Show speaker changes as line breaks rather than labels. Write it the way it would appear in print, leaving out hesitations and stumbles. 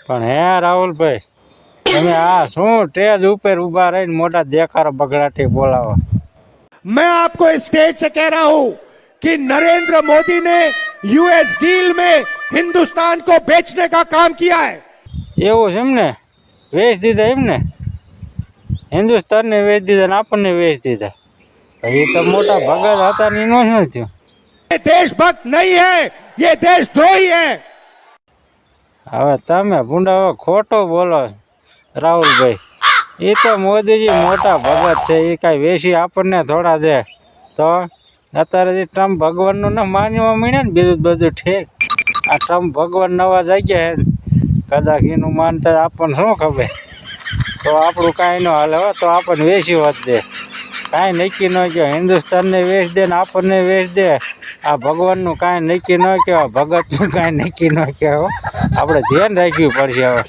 પણ હે રાહુલભાઈ, તમે આ શું સ્ટેજ ઉપર ઊભા રહીને મોટા દેખાડો બગડાટી બોલાવો?
मैं आपको इस स्टेज से कह रहा हूं कि नरेंद्र मोदी ने यूएस डील में हिंदुस्तान को बेचने का काम किया है।
એવું છે એમને? વેચ દીધા એમને? હિન્દુસ્તાનને વેચ દીધા ને આપણને વેચ દીધા? એ તો મોટા ભગત હતા ને એનું શું થયું?
ये देशभक्त नहीं है, ये देशद्रोही है।
હવે તમે ભૂંડા હવે ખોટું બોલો રાહુલભાઈ. એ તો મોદીજી મોટા ભગત છે, એ કાંઈ વેચી આપણને થોડા દે. તો અત્યારે જે ટ્રમ્પ ભગવાનનું ન માનવા મળ્યા ને બીજું બધું ઠીક. આ ટ્રમ્પ ભગવાન નવા જગ્યા હે, કદાચ એનું માનતા આપણને શું ખબર? તો આપણું કાંઈ ન હાલે હો, તો આપણને વેચી હોત દે. કાંઈ નક્કી ન કહો, હિન્દુસ્તાનને વેચ દે ને આપણને વેચ દે. આ ભગવાનનું કાંઈ નક્કી ન કહેવાય, ભગતનું કાંઈ નક્કી ન કહેવાય. આપણે ધ્યાન રાખવું પડશે હવે.